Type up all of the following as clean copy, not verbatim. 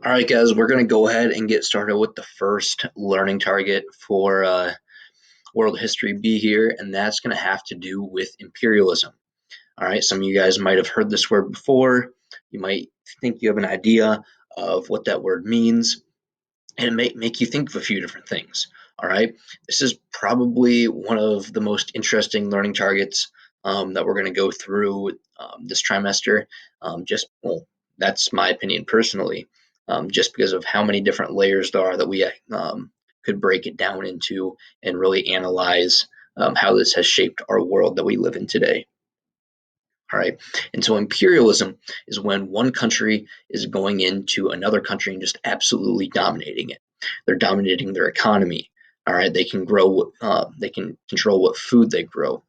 All right, guys, we're going to go ahead and get started with the first learning target for World History B here, and that's going to have to do with imperialism. All right, some of you guys might have heard this word before. You might think you have an idea of what that word means, and it may make you think of a few different things. All right, this is probably one of the most interesting learning targets that we're going to go through this trimester. Well, that's my opinion personally, just because of how many different layers there are that we could break it down into and really analyze how this has shaped our world that we live in today. All right. And so imperialism is when one country is going into another country and just absolutely dominating it. They're dominating their economy. All right. They can control what food they grow,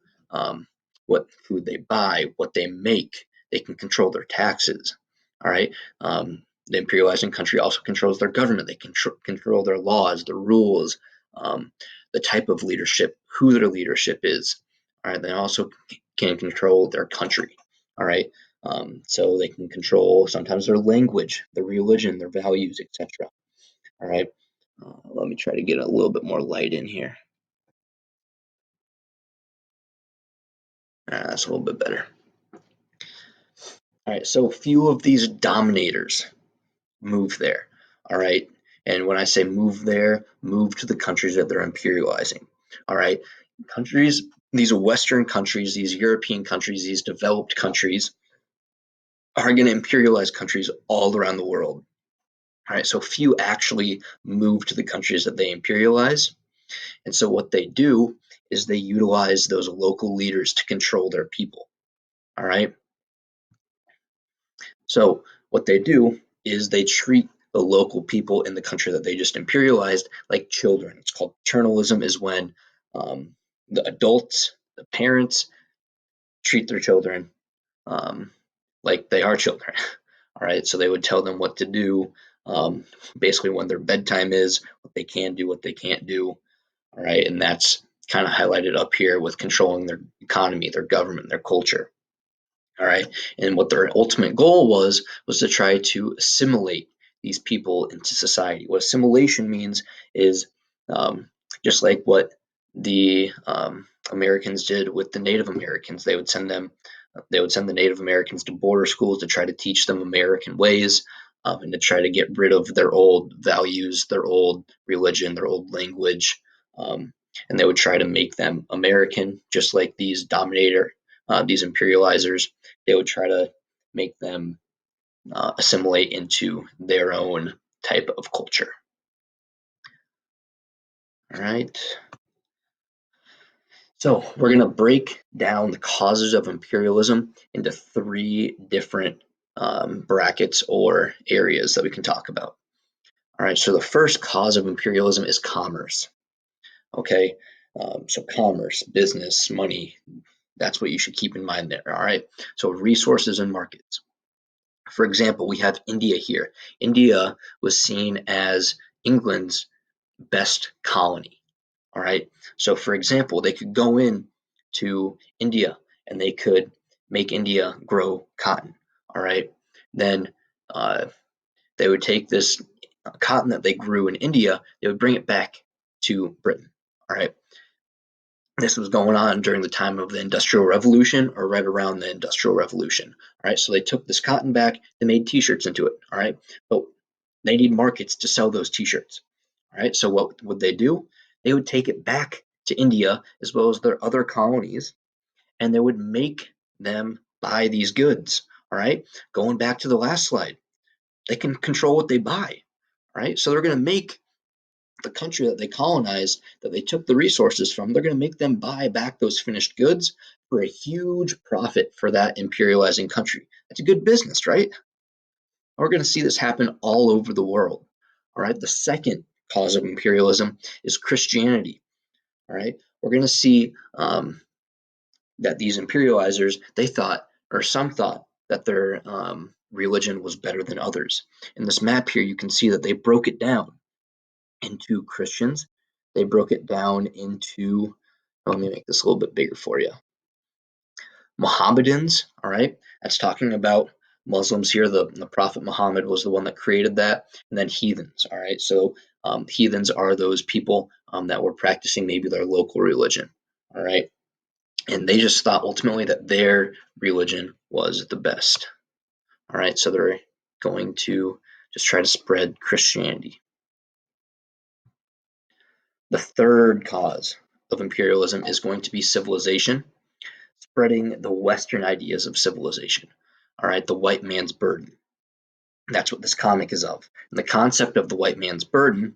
what food they buy, what they make. They can control their taxes. All right. The imperializing country also controls their government. They control their laws, their rules, the type of leadership, who their leadership is. All right. They also can control their country. All right. So they can control sometimes their language, their religion, their values, etc. All right. Let me try to get a little bit more light in here. That's a little bit better. All right. So a few of these dominators move there. All right. And when I say move there, move to the countries that they're imperializing. All right. Countries, these Western countries, these European countries, these developed countries are going to imperialize countries all around the world. All right, so few actually move to the countries that they imperialize. And so what they do is they utilize those local leaders to control their people. All right. So what they do is they treat the local people in the country that they just imperialized like children. It's called paternalism, is when the adults, the parents, treat their children um, like they are children. All right, so they would tell them what to do, basically when their bedtime is, what they can do, what they can't do. All right, and that's kind of highlighted up here with controlling their economy, their government, their culture. All right, and what their ultimate goal was to try to assimilate these people into society. What assimilation means is just like what the Americans did with the Native Americans. They would send the Native Americans to border schools to try to teach them American ways, and to try to get rid of their old values, their old religion, their old language, and they would try to make them American, just like these imperializers. They would try to make them assimilate into their own type of culture. All right. So we're going to break down the causes of imperialism into three different brackets or areas that we can talk about. All right. So the first cause of imperialism is commerce. Okay. So commerce, business, money, that's what you should keep in mind there. All right. So resources and markets. For example, we have India here. India was seen as England's best colony. All right. So, for example, they could go in to India and they could make India grow cotton. All right. Then uh, they would take this cotton that they grew in India, they would bring it back to Britain. All right. This was going on during the time of the Industrial Revolution, or right around the Industrial Revolution. All right, so they took this cotton back, they made T-shirts into it. All right, but they need markets to sell those T-shirts. All right, so what would they do? They would take it back to India as well as their other colonies, and they would make them buy these goods. All right, going back to the last slide, they can control what they buy. All right, so they're going to make the country that they colonized, that they took the resources from, they're going to make them buy back those finished goods for a huge profit for that imperializing country. That's a good business, right? We're going to see this happen all over the world. All right. The second cause of imperialism is Christianity. All right. We're going to see that these imperializers, they thought, or some thought, that their religion was better than others. In this map here, you can see that they broke it down into Christians. They broke it down into, let me make this a little bit bigger for you. Mohammedans, all right, that's talking about Muslims here, the Prophet Muhammad was the one that created that, and then heathens. All right, so heathens are those people that were practicing maybe their local religion. All right, and they just thought ultimately that their religion was the best. All right, so they're going to just try to spread Christianity. The third cause of imperialism is going to be civilization, spreading the Western ideas of civilization. All right, the white man's burden. That's what this comic is of. And the concept of the white man's burden,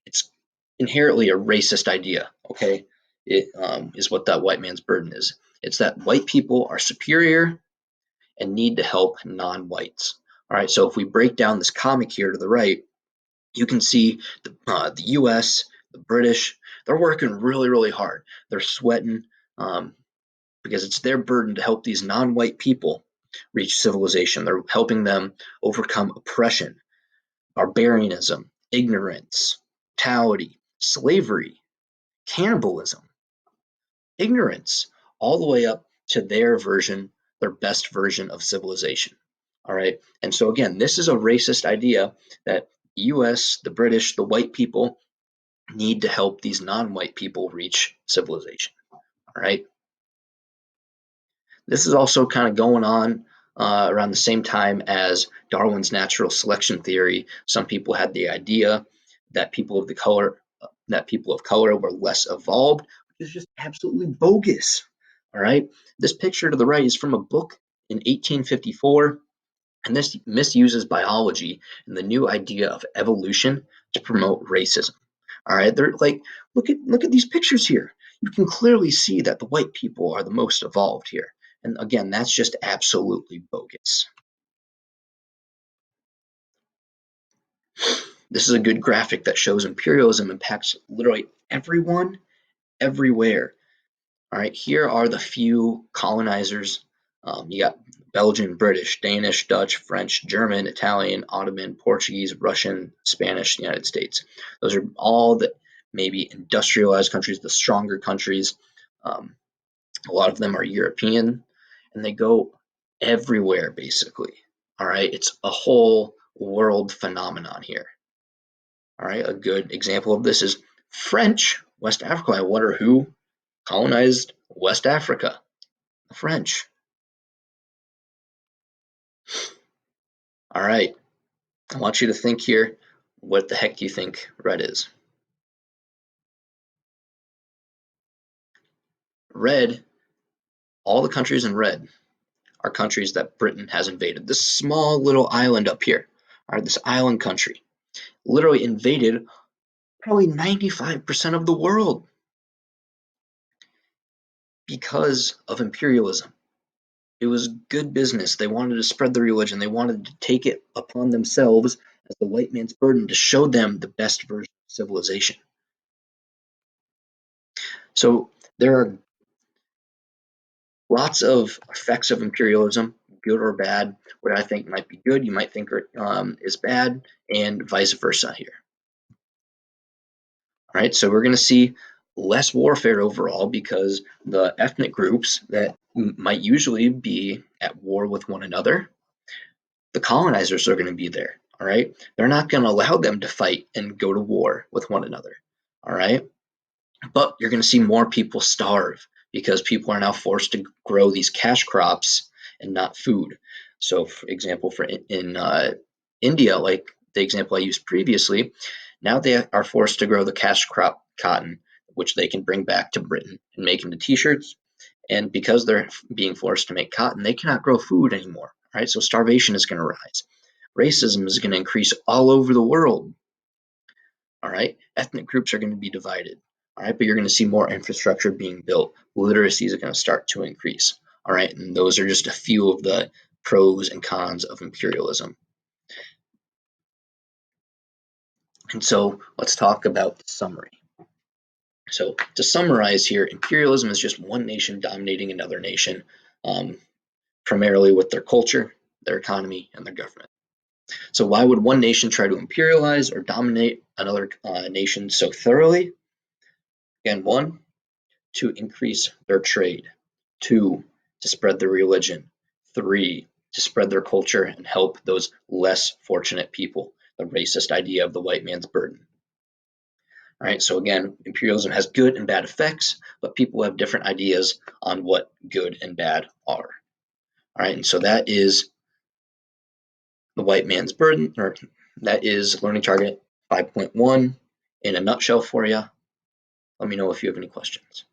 it's inherently a racist idea. Okay, it is what that white man's burden is. It's that white people are superior and need to help non-whites. All right, so if we break down this comic here to the right, you can see the U.S., the British, they're working really, really hard. They're sweating because it's their burden to help these non-white people reach civilization. They're helping them overcome oppression, barbarianism, ignorance, brutality, slavery, cannibalism, ignorance, all the way up to their version, their best version of civilization. All right. And so, again, this is a racist idea that the US, the British, the white people need to help these non white people reach civilization. All right. This is also kind of going on around the same time as Darwin's natural selection theory. Some people had the idea that people of color were less evolved, which is just absolutely bogus. All right, this picture to the right is from a book in 1854, and this misuses biology and the new idea of evolution to promote racism. All right, they're like, look at these pictures here. You can clearly see that the white people are the most evolved here. And again, that's just absolutely bogus. This is a good graphic that shows imperialism impacts literally everyone, everywhere. All right, here are the few colonizers. You got Belgian, British, Danish, Dutch, French, German, Italian, Ottoman, Portuguese, Russian, Spanish, United States. Those are all the maybe industrialized countries, the stronger countries. Um, a lot of them are European, and they go everywhere basically. All right, it's a whole world phenomenon here. All right, a good example of this is French West Africa. I wonder who colonized West Africa. The French. All right, I want you to think here. What the heck do you think red is? Red, all the countries in red are countries that Britain has invaded. This small little island up here, all right, this island country, literally invaded probably 95% of the world because of imperialism. It was good business. They wanted to spread the religion. They wanted to take it upon themselves as the white man's burden to show them the best version of civilization. So there are lots of effects of imperialism, good or bad. What I think might be good, you might think is bad, and vice versa here. All right, so we're going to see less warfare overall because the ethnic groups that might usually be at war with one another, the colonizers are going to be there. All right, they're not going to allow them to fight and go to war with one another. All right, but you're going to see more people starve because people are now forced to grow these cash crops and not food. So, for example, for in India, like the example I used previously, now they are forced to grow the cash crop cotton, which they can bring back to Britain and make into t-shirts. And because they're being forced to make cotton, they cannot grow food anymore. Right? So starvation is going to rise. Racism is going to increase all over the world. All right, ethnic groups are going to be divided. All right, but you're going to see more infrastructure being built. Literacy is going to start to increase. All right, and those are just a few of the pros and cons of imperialism. And so let's talk about the summary. So to summarize here, imperialism is just one nation dominating another nation, primarily with their culture, their economy, and their government. So why would one nation try to imperialize or dominate another nation so thoroughly? Again, one, to increase their trade. Two, to spread their religion. Three, to spread their culture and help those less fortunate people, the racist idea of the white man's burden. All right, so again, imperialism has good and bad effects, but people have different ideas on what good and bad are. All right, and so that is the white man's burden, or that is learning target 5.1 in a nutshell for you. Let me know if you have any questions.